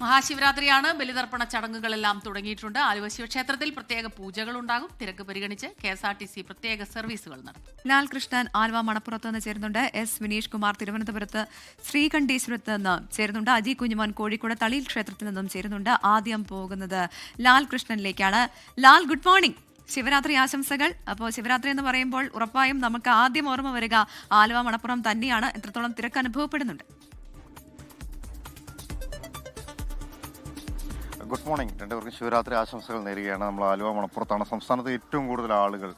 മഹാശിവരാത്രിയാണ്. ബലിതർപ്പണ ചടങ്ങുകളെല്ലാം തുടങ്ങിയിട്ടുണ്ട്. ആലുവ ശിവക്ഷേത്രത്തിൽ പ്രത്യേക പൂജകൾ ഉണ്ടാകും. തിരക്ക് പരിഗണിച്ച് KSRTC പ്രത്യേക സർവീസുകൾ നടത്തും. ലാൽ കൃഷ്ണൻ ആലുവ മണപ്പുറത്ത് നിന്ന് ചേരുന്നുണ്ട്. S വിനീഷ് കുമാർ തിരുവനന്തപുരത്ത് ശ്രീകണ്ഠേശ്വരത്ത് നിന്ന് ചേരുന്നുണ്ട്. അജി കുഞ്ഞുമോൻ കോഴിക്കോട് തളിയിൽ ക്ഷേത്രത്തിൽ നിന്നും ചേരുന്നുണ്ട്. ആദ്യം പോകുന്നത് ലാൽ കൃഷ്ണനിലേക്കാണ്. Lal, good morning. ശിവരാത്രി ആശംസകൾ. അപ്പോൾ ശിവരാത്രി എന്ന് പറയുമ്പോൾ ഉറപ്പായും നമുക്ക് ആദ്യം ഓർമ്മ വരിക ആലുവ മണപ്പുറം തന്നെയാണ്. എത്രത്തോളം തിരക്ക് അനുഭവപ്പെടുന്നുണ്ട്? Good morning. രണ്ടുപേർക്ക് ശിവരാത്രി ആശംസകൾ നേരുകയാണ്. നമ്മൾ ആലുവ മണപ്പുറത്താണ്. സംസ്ഥാനത്ത് ഏറ്റവും കൂടുതൽ ആളുകൾ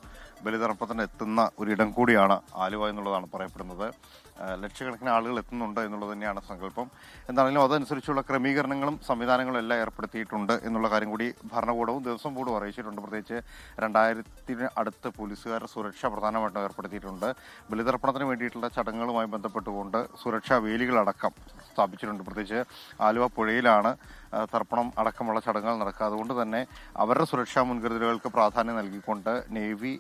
ബലിതർപ്പണത്തിന് എത്തുന്ന ഒരിടം കൂടിയാണ് ആലുവ എന്നുള്ളതാണ് പറയപ്പെടുന്നത്. ലക്ഷക്കണക്കിന് ആളുകൾ എത്തുന്നുണ്ട് എന്നുള്ളത് തന്നെയാണ് സങ്കല്പം. എന്താണെങ്കിലും അതനുസരിച്ചുള്ള ക്രമീകരണങ്ങളും സംവിധാനങ്ങളും എല്ലാം ഏർപ്പെടുത്തിയിട്ടുണ്ട് എന്നുള്ള കാര്യം കൂടി ഭരണകൂടവും ദേവസ്വം ബോർഡും അറിയിച്ചിട്ടുണ്ട്. പ്രത്യേകിച്ച് 2000 അടുത്ത് പോലീസുകാരുടെ സുരക്ഷ പ്രധാനമായിട്ടും ഏർപ്പെടുത്തിയിട്ടുണ്ട്. ബലിതർപ്പണത്തിന് വേണ്ടിയിട്ടുള്ള ചടങ്ങുകളുമായി ബന്ധപ്പെട്ടുകൊണ്ട് സുരക്ഷാ വേലികളടക്കം സ്ഥാപിച്ചിട്ടുണ്ട്. പ്രത്യേകിച്ച് ആലുവ പുഴയിലാണ് തർപ്പണം അടക്കമുള്ള ചടങ്ങുകൾ നടക്കുക. അതുകൊണ്ട് തന്നെ അവരുടെ സുരക്ഷാ മുൻകരുതലുകൾക്ക് പ്രാധാന്യം നൽകിക്കൊണ്ട് നേവി,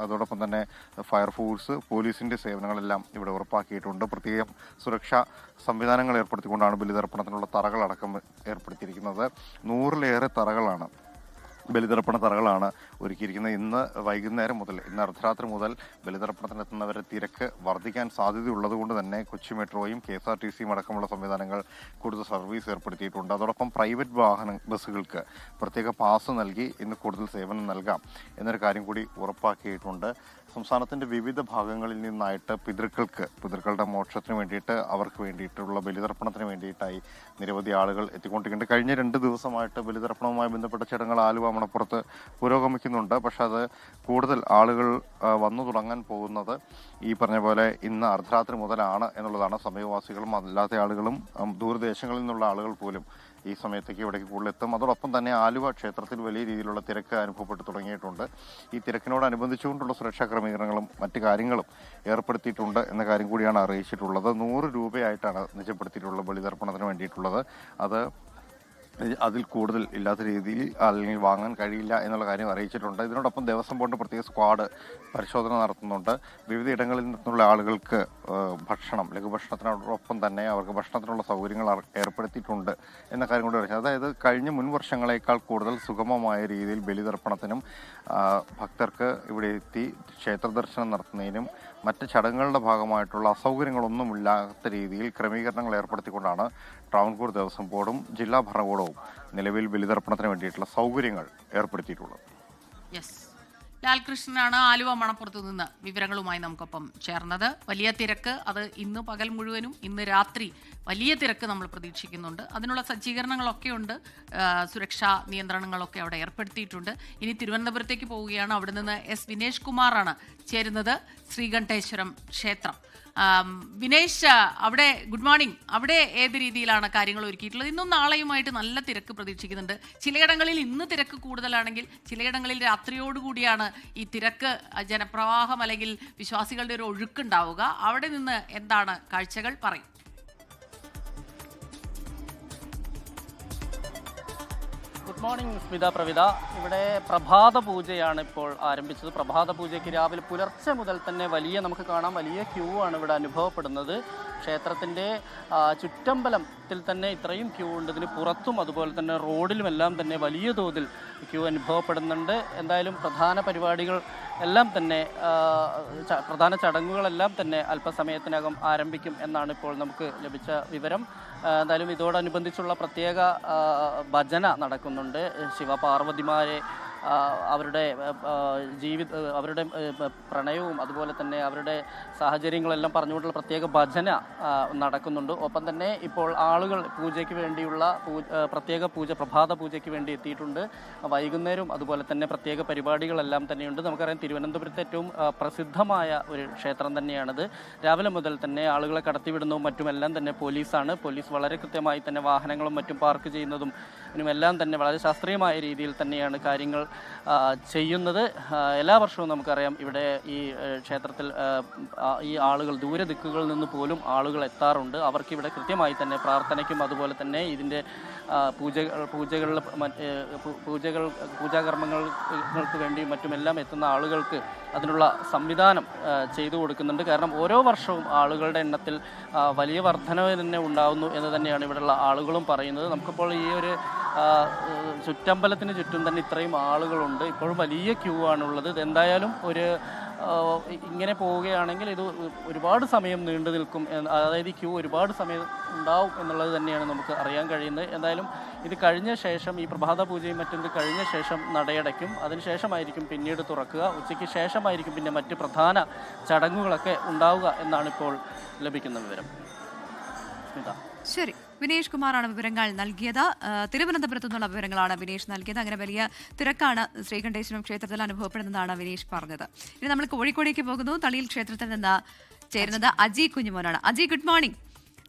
അതോടൊപ്പം തന്നെ ഫയർഫോഴ്സ്, പോലീസിന്റെ സേവനങ്ങളെല്ലാം ഇവിടെ ഉറപ്പാക്കിയിട്ടുണ്ട്. പ്രത്യേകം സുരക്ഷാ സംവിധാനങ്ങൾ ഏർപ്പെടുത്തിക്കൊണ്ടാണ് ബലിതർപ്പണത്തിനുള്ള തറകളടക്കം ഏർപ്പെടുത്തിയിരിക്കുന്നത്. 100-ലേറെ തറകളാണ്, ബലിതർപ്പണ തറകളാണ് ഒരുക്കിയിരിക്കുന്നത്. ഇന്ന് വൈകുന്നേരം മുതൽ, ഇന്ന് അർദ്ധരാത്രി മുതൽ ബലിതർപ്പണത്തിനെത്തുന്നവരെ തിരക്ക് വർദ്ധിക്കാൻ സാധ്യതയുള്ളത് കൊണ്ട് തന്നെ കൊച്ചി മെട്രോയും KSRTCയും അടക്കമുള്ള സംവിധാനങ്ങൾ കൂടുതൽ സർവീസ് ഏർപ്പെടുത്തിയിട്ടുണ്ട്. അതോടൊപ്പം പ്രൈവറ്റ് ബസ്സുകൾക്ക് പ്രത്യേക പാസ് നൽകി ഇന്ന് കൂടുതൽ സേവനം നൽകാം എന്നൊരു കാര്യം കൂടി ഉറപ്പാക്കിയിട്ടുണ്ട്. സംസ്ഥാനത്തിന്റെ വിവിധ ഭാഗങ്ങളിൽ നിന്നായിട്ട് പിതൃക്കളുടെ മോക്ഷത്തിന് വേണ്ടിയിട്ട്, അവർക്ക് വേണ്ടിയിട്ടുള്ള ബലിതർപ്പണത്തിന് വേണ്ടിയിട്ടായി നിരവധി ആളുകൾ എത്തിക്കൊണ്ടിരിക്കുന്നുണ്ട്. കഴിഞ്ഞ 2 ദിവസമായിട്ട് ബലിതർപ്പണവുമായി ബന്ധപ്പെട്ട ചടങ്ങുകൾ ആലുവ മണപ്പുറത്ത് പുരോഗമിക്കുന്നുണ്ട്. പക്ഷെ അത് കൂടുതൽ ആളുകൾ വന്നു തുടങ്ങാൻ പോകുന്നത് ഈ പറഞ്ഞ പോലെ ഇന്ന് അർദ്ധരാത്രി മുതലാണ് എന്നുള്ളതാണ്. സമീപവാസികളും അല്ലാത്ത ആളുകളും ദൂരദേശങ്ങളിൽ നിന്നുള്ള ആളുകൾ പോലും ഈ സമയത്തേക്ക് ഇവിടേക്ക് കൂടുതലെത്തും. അതോടൊപ്പം തന്നെ ആലുവ ക്ഷേത്രത്തിൽ വലിയ രീതിയിലുള്ള തിരക്ക് അനുഭവപ്പെട്ടു തുടങ്ങിയിട്ടുണ്ട്. ഈ തിരക്കിനോടനുബന്ധിച്ചുകൊണ്ടുള്ള സുരക്ഷാ ക്രമീകരണങ്ങളും മറ്റു കാര്യങ്ങളും ഏർപ്പെടുത്തിയിട്ടുണ്ട് എന്ന കാര്യം കൂടിയാണ് അറിയിച്ചിട്ടുള്ളത്. 100 രൂപയായിട്ടാണ് നിജപ്പെടുത്തിയിട്ടുള്ളത് ബലിതർപ്പണത്തിന് വേണ്ടിയിട്ടുള്ളത്. അതിൽ കൂടുതൽ ഇല്ലാത്ത രീതിയിൽ അല്ലെങ്കിൽ വാങ്ങാൻ കഴിയില്ല എന്നുള്ള കാര്യം അറിയിച്ചിട്ടുണ്ട്. ഇതിനോടൊപ്പം ദേവസ്വം ബോർഡ് പ്രത്യേക സ്ക്വാഡ് പരിശോധന നടത്തുന്നുണ്ട്. വിവിധ ഇടങ്ങളിൽ നിന്നുള്ള ആളുകൾക്ക് ഭക്ഷണം, ലഘുഭക്ഷണത്തിനോടൊപ്പം തന്നെ അവർക്ക് ഭക്ഷണത്തിനുള്ള സൗകര്യങ്ങൾ ഏർപ്പെടുത്തിയിട്ടുണ്ട് എന്ന കാര്യം കൂടി അറിയിച്ചു. അതായത് കഴിഞ്ഞ മുൻ വർഷങ്ങളേക്കാൾ കൂടുതൽ സുഗമമായ രീതിയിൽ ബലിതർപ്പണത്തിനും ഭക്തർക്ക് ഇവിടെ എത്തി ക്ഷേത്ര ദർശനം നടത്തുന്നതിനും മറ്റ് ചടങ്ങുകളുടെ ഭാഗമായിട്ടുള്ള അസൗകര്യങ്ങളൊന്നുമില്ലാത്ത രീതിയിൽ ക്രമീകരണങ്ങൾ ഏർപ്പെടുത്തിക്കൊണ്ടാണ് ട്രാവൻകൂർ ദേവസ്വം ബോർഡും ജില്ലാ ഭരണകൂടവും നിലവിൽ ബലിതർപ്പണത്തിന് വേണ്ടിയിട്ടുള്ള സൗകര്യങ്ങൾ ഏർപ്പെടുത്തിയിട്ടുള്ളത്. ലാൽകൃഷ്ണനാണ് ആലുവ മണപ്പുറത്ത് നിന്ന് വിവരങ്ങളുമായി നമുക്കൊപ്പം ചേർന്നത്. വലിയ തിരക്ക്, അത് ഇന്ന് പകൽ മുഴുവനും ഇന്ന് രാത്രി വലിയ തിരക്ക് നമ്മൾ പ്രതീക്ഷിക്കുന്നുണ്ട്. അതിനുള്ള സജ്ജീകരണങ്ങളൊക്കെ ഉണ്ട്. സുരക്ഷാ നിയന്ത്രണങ്ങളൊക്കെ അവിടെ ഏർപ്പെടുത്തിയിട്ടുണ്ട്. ഇനി തിരുവനന്തപുരത്തേക്ക് പോവുകയാണ്. അവിടെ നിന്ന് S വിനേഷ് കുമാറാണ് ചേരുന്നത്, ശ്രീകണ്ഠേശ്വരം ക്ഷേത്രം. വിനേഷ്, അവിടെ ഗുഡ് മോർണിംഗ്. അവിടെ ഏത് രീതിയിലാണ് കാര്യങ്ങൾ ഒരുക്കിയിട്ടുള്ളത്? ഇന്നും നാളെയുമായിട്ട് നല്ല തിരക്ക് പ്രതീക്ഷിക്കുന്നുണ്ട്. ചിലയിടങ്ങളിൽ ഇന്ന് തിരക്ക് കൂടുതലാണെങ്കിൽ ചിലയിടങ്ങളിൽ രാത്രിയോടുകൂടിയാണ് ഈ തിരക്ക്, ജനപ്രവാഹം അല്ലെങ്കിൽ വിശ്വാസികളുടെ ഒരു ഒഴുക്കുണ്ടാവുക. അവിടെ നിന്ന് എന്താണ് കാഴ്ചകൾ പറയും? Good morning Smitha, Pravitha. ഇവിടെ പ്രഭാത പൂജയാണ് ഇപ്പോൾ ആരംഭിച്ചത്. പ്രഭാത പൂജയ്ക്ക് രാവിലെ പുലർച്ചെ മുതൽ തന്നെ നമുക്ക് കാണാം വലിയ ക്യൂ ആണ് ഇവിടെ അനുഭവപ്പെടുന്നത്. ക്ഷേത്രത്തിൻ്റെ ചുറ്റമ്പലത്തിൽ തന്നെ ഇത്രയും ക്യൂ ഉണ്ട്. ഇതിന് പുറത്തും അതുപോലെ തന്നെ റോഡിലുമെല്ലാം തന്നെ വലിയ തോതിൽ ക്യൂ അനുഭവപ്പെടുന്നുണ്ട്. എന്തായാലും പ്രധാന പരിപാടികൾ എല്ലാം തന്നെ, പ്രധാന ചടങ്ങുകളെല്ലാം തന്നെ അല്പസമയത്തിനകം ആരംഭിക്കും എന്നാണ് ഇപ്പോൾ നമുക്ക് ലഭിച്ച വിവരം. എന്തായാലും ഇതോടനുബന്ധിച്ചുള്ള പ്രത്യേക ഭജന നടക്കുന്നുണ്ട്. ശിവപാർവതിമാരെ അവരുടെ അവരുടെ പ്രണയവും അതുപോലെ തന്നെ അവരുടെ സാഹചര്യങ്ങളെല്ലാം പറഞ്ഞുകൊണ്ടുള്ള പ്രത്യേക ഭജന നടക്കുന്നുണ്ട്. ഒപ്പം തന്നെ ഇപ്പോൾ ആളുകൾ പൂജയ്ക്ക് വേണ്ടിയുള്ള പ്രത്യേക പ്രഭാത പൂജയ്ക്ക് വേണ്ടി എത്തിയിട്ടുണ്ട്. വൈകുന്നേരം അതുപോലെ തന്നെ പ്രത്യേക പരിപാടികളെല്ലാം തന്നെയുണ്ട്. നമുക്കറിയാം തിരുവനന്തപുരത്തെ ഏറ്റവും പ്രസിദ്ധമായ ഒരു ക്ഷേത്രം തന്നെയാണിത്. രാവിലെ മുതൽ തന്നെ ആളുകളെ കടത്തിവിടുന്നതും മറ്റുമെല്ലാം തന്നെ പോലീസാണ്. പോലീസ് വളരെ കൃത്യമായി തന്നെ വാഹനങ്ങളും മറ്റും പാർക്ക് ചെയ്യുന്നതും ഇതിനുമെല്ലാം തന്നെ വളരെ ശാസ്ത്രീയമായ രീതിയിൽ തന്നെയാണ് കാര്യങ്ങൾ ചെയ്യുന്നത്. എല്ലാ വർഷവും നമുക്കറിയാം ഇവിടെ ഈ ക്ഷേത്രത്തിൽ ഈ ആളുകൾ ദൂരദിക്കുകളിൽ നിന്ന് പോലും ആളുകൾ എത്താറുണ്ട്. അവർക്കിവിടെ കൃത്യമായി തന്നെ പ്രാർത്ഥനയ്ക്കും അതുപോലെ തന്നെ ഇതിൻ്റെ പൂജാകർമ്മങ്ങൾക്ക് വേണ്ടിയും മറ്റുമെല്ലാം എത്തുന്ന ആളുകൾക്ക് അതിനുള്ള സംവിധാനം ചെയ്തു കൊടുക്കുന്നുണ്ട്. കാരണം ഓരോ വർഷവും ആളുകളുടെ എണ്ണത്തിൽ വലിയ വർധനവ് തന്നെ ഉണ്ടാകുന്നു എന്ന് തന്നെയാണ് ഇവിടെയുള്ള ആളുകളും പറയുന്നത്. നമുക്കിപ്പോൾ ഈ ഒരു ചുറ്റമ്പലത്തിന് ചുറ്റും തന്നെ ഇത്രയും ആളുകളുണ്ട്. ഇപ്പോഴും വലിയ ക്യൂ ആണുള്ളത്. ഇതെന്തായാലും ഇങ്ങനെ പോവുകയാണെങ്കിൽ ഇത് ഒരുപാട് സമയം നീണ്ടു നിൽക്കും. അതായത് ഈ ക്യൂ ഒരുപാട് സമയം ഉണ്ടാവും എന്നുള്ളത് തന്നെയാണ് നമുക്ക് അറിയാൻ കഴിയുന്നത്. എന്തായാലും ഇത് കഴിഞ്ഞ ശേഷം ഈ പ്രഭാത പൂജയും മറ്റും കഴിഞ്ഞ ശേഷം നടയടയ്ക്കും. അതിനുശേഷമായിരിക്കും പിന്നീട് തുറക്കുക. ഉച്ചയ്ക്ക് ശേഷമായിരിക്കും പിന്നെ മറ്റ് പ്രധാന ചടങ്ങുകളൊക്കെ ഉണ്ടാവുക എന്നാണ് ഇപ്പോൾ ലഭിക്കുന്ന വിവരം. സ്മിത. ശരി, വിനേഷ് കുമാറാണ് വിവരങ്ങൾ നൽകിയത്. തിരുവനന്തപുരത്തു നിന്നുള്ള വിവരങ്ങളാണ് വിനേഷ് നൽകിയത്. അങ്ങനെ വലിയ തിരക്കാണ് ശ്രീകണ്ഠേശ്വരം ക്ഷേത്രത്തിൽ അനുഭവപ്പെടുന്നതാണ് വിനേഷ് പറഞ്ഞത്. ഇനി നമ്മൾ കോഴിക്കോടേക്ക് പോകുന്നു. തളിയിൽ ക്ഷേത്രത്തിൽ നിന്ന് ചേരുന്നത് അജി കുഞ്ഞുമോനാണ്. Aji, good morning.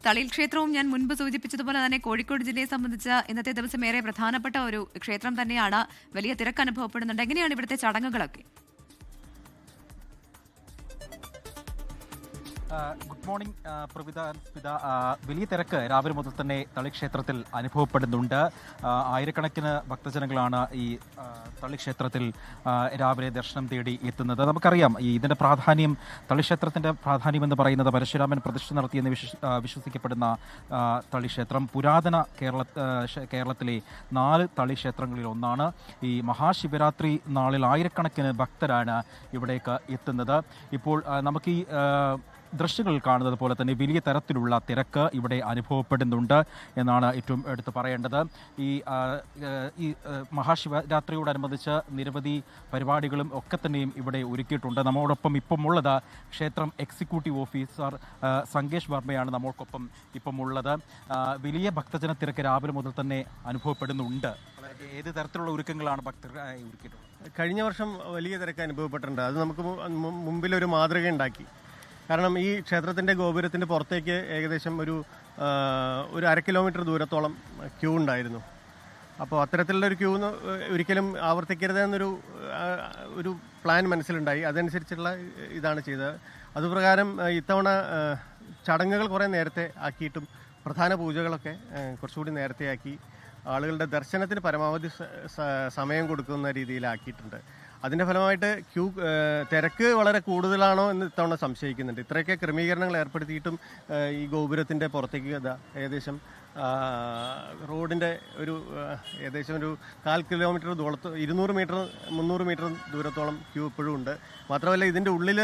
തളിയിൽ ക്ഷേത്രവും ഞാൻ മുൻപ് സൂചിപ്പിച്ചതുപോലെ തന്നെ കോഴിക്കോട് ജില്ലയെ സംബന്ധിച്ച് ഇന്നത്തെ ദിവസം ഏറെ പ്രധാനപ്പെട്ട ഒരു ക്ഷേത്രം തന്നെയാണ്. വലിയ തിരക്ക് അനുഭവപ്പെടുന്നുണ്ട്. എങ്ങനെയാണ് ഇവിടുത്തെ ചടങ്ങുകളൊക്കെ? ഗുഡ് മോർണിംഗ് പ്രവിത, വലിയ തിരക്ക് രാവിലെ മുതൽ തന്നെ തളി ക്ഷേത്രത്തിൽ അനുഭവപ്പെടുന്നുണ്ട്. ആയിരക്കണക്കിന് ഭക്തജനങ്ങളാണ് ഈ തളി ക്ഷേത്രത്തിൽ രാവിലെ ദർശനം തേടി എത്തുന്നത്. നമുക്കറിയാം ഇതിൻ്റെ പ്രാധാന്യം, തളി ക്ഷേത്രത്തിൻ്റെ പ്രാധാന്യം എന്ന് പറയുന്നത് പരശുരാമൻ പ്രതിഷ്ഠ നടത്തിയെന്ന് വിശ്വസിക്കപ്പെടുന്ന തളി ക്ഷേത്രം പുരാതന കേരളത്തിലെ 4 തളി ക്ഷേത്രങ്ങളിൽ ഒന്നാണ്. ഈ മഹാശിവരാത്രി നാളിൽ ആയിരക്കണക്കിന് ഭക്തരാണ് ഇവിടേക്ക് എത്തുന്നത്. ഇപ്പോൾ നമുക്ക് ഈ ദൃശ്യങ്ങൾ കാണുന്നത് പോലെ തന്നെ വലിയ തരത്തിലുള്ള തിരക്ക് ഇവിടെ അനുഭവപ്പെടുന്നുണ്ട് എന്നാണ് ഏറ്റവും എടുത്തു പറയേണ്ടത്. ഈ മഹാശിവരാത്രിയോടനുബന്ധിച്ച് നിരവധി പരിപാടികളും ഒക്കെ തന്നെയും ഇവിടെ ഒരുക്കിയിട്ടുണ്ട്. നമ്മോടൊപ്പം ഇപ്പം ഉള്ളത് ക്ഷേത്രം എക്സിക്യൂട്ടീവ് ഓഫീസർ സംഗേഷ് വർമ്മയാണ് നമ്മൾക്കൊപ്പം ഇപ്പം ഉള്ളത്. വലിയ ഭക്തജന തിരക്ക് രാവിലെ മുതൽ തന്നെ അനുഭവപ്പെടുന്നുണ്ട്. ഏത് തരത്തിലുള്ള ഒരുക്കങ്ങളാണ് ഭക്തർ ഒരുക്കിയിട്ടുള്ളത്? കഴിഞ്ഞ വർഷം വലിയ തിരക്ക് അനുഭവപ്പെട്ടിട്ടുണ്ട്. അത് നമുക്ക് മുമ്പിലൊരു മാതൃക ഉണ്ടാക്കി. കാരണം ഈ ക്ഷേത്രത്തിൻ്റെ ഗോപുരത്തിൻ്റെ പുറത്തേക്ക് ഏകദേശം ഒരു 1/2 കിലോമീറ്റർ ദൂരത്തോളം ക്യൂ ഉണ്ടായിരുന്നു. അപ്പോൾ അത്തരത്തിലുള്ളൊരു ക്യൂ ഒരിക്കലും ആവർത്തിക്കരുതെന്നൊരു പ്ലാൻ മനസ്സിലുണ്ടായി. അതനുസരിച്ചുള്ള ഇതാണ് ചെയ്തത്. അതുപ്രകാരം ഇത്തവണ ചടങ്ങുകൾ കുറേ നേരത്തെ ആക്കിയിട്ടും പ്രധാന പൂജകളൊക്കെ കുറച്ചുകൂടി നേരത്തെ ആക്കി ആളുകളുടെ ദർശനത്തിന് പരമാവധി സമയം കൊടുക്കുന്ന രീതിയിലാക്കിയിട്ടുണ്ട്. അതിൻ്റെ ഫലമായിട്ട് തിരക്ക് വളരെ കൂടുതലാണോ എന്ന് ഇത്തവണ സംശയിക്കുന്നുണ്ട്. ഇത്രയൊക്കെ ക്രമീകരണങ്ങൾ ഏർപ്പെടുത്തിയിട്ടും ഈ ഗോപുരത്തിൻ്റെ പുറത്തേക്ക് ഏകദേശം റോഡിൻ്റെ ഏകദേശം ഒരു 1/4 കിലോമീറ്റർ ദൂരത്ത് 200 മീറ്റർ 300 മീറ്റർ ദൂരത്തോളം ക്യൂ ഇപ്പോഴും ഉണ്ട്. മാത്രമല്ല ഇതിൻ്റെ ഉള്ളിൽ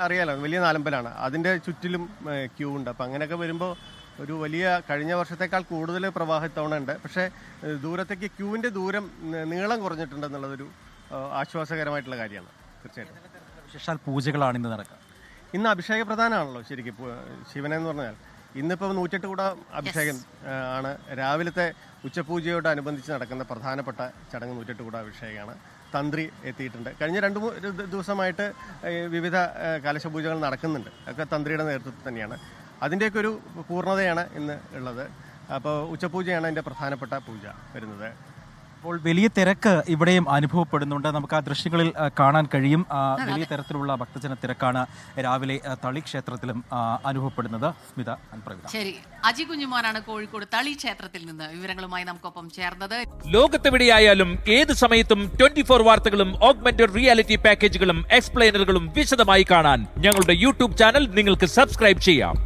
അറിയാലോ വലിയ നാലമ്പലാണ്, അതിൻ്റെ ചുറ്റിലും ക്യൂ ഉണ്ട്. അപ്പം അങ്ങനെയൊക്കെ വരുമ്പോൾ ഒരു വലിയ കഴിഞ്ഞ വർഷത്തേക്കാൾ കൂടുതൽ പ്രവാഹം ഇത്തവണ ഉണ്ട്. പക്ഷേ ദൂരത്തേക്ക് ക്യൂവിൻ്റെ നീളം കുറഞ്ഞിട്ടുണ്ടെന്നുള്ളതൊരു ആശ്വാസകരമായിട്ടുള്ള കാര്യമാണ്. തീർച്ചയായിട്ടും വിശേഷാൽ പൂജകളാണ് ഇന്ന് നടക്കുക. ഇന്ന് അഭിഷേക പ്രധാനമാണല്ലോ ശരിക്കും ശിവനെന്ന് പറഞ്ഞാൽ. ഇന്നിപ്പോൾ 108 കൂട അഭിഷേകം ആണ്. രാവിലത്തെ ഉച്ചപൂജയോടനുബന്ധിച്ച് നടക്കുന്ന പ്രധാനപ്പെട്ട ചടങ്ങ് 108 കൂട അഭിഷേകമാണ്. തന്ത്രി എത്തിയിട്ടുണ്ട്. കഴിഞ്ഞ 2-3 ദിവസമായിട്ട് വിവിധ കലശപൂജകൾ നടക്കുന്നുണ്ട്. ഒക്കെ തന്ത്രിയുടെ നേതൃത്വത്തിൽ തന്നെയാണ്. അതിൻ്റെയൊക്കെ ഒരു പൂർണ്ണതയാണ് ഇന്ന് ഉള്ളത്. അപ്പോൾ ഉച്ചപൂജയാണ് അതിൻ്റെ പ്രധാനപ്പെട്ട പൂജ വരുന്നത്. അപ്പോൾ വലിയ തിരക്ക് ഇവിടെയും അനുഭവപ്പെടുന്നുണ്ട്. നമുക്ക് ആ ദൃശ്യങ്ങളിൽ കാണാൻ കഴിയും. വലിയ തരത്തിലുള്ള ഭക്തജന തിരക്കാണ് രാവിലെ തളി ക്ഷേത്രത്തിലും അനുഭവപ്പെടുന്നത്. സ്മിത, പ്രവിത. ശരി, അജി കുഞ്ഞുമോനാണ് കോഴിക്കോട് തളി ക്ഷേത്രത്തിൽ നിന്ന് വിവരങ്ങളുമായി നമുക്കൊപ്പം ചേർന്നത്. ലോകത്തെവിടെയായാലും ഏത് സമയത്തും 24 വാർത്തകളും ഓഗ്മെന്റഡ് റിയാലിറ്റി പാക്കേജുകളും എക്സ്പ്ലെയിനറുകളും വിശദമായി കാണാൻ ഞങ്ങളുടെ യൂട്യൂബ് ചാനൽ നിങ്ങൾക്ക് സബ്സ്ക്രൈബ് ചെയ്യാം.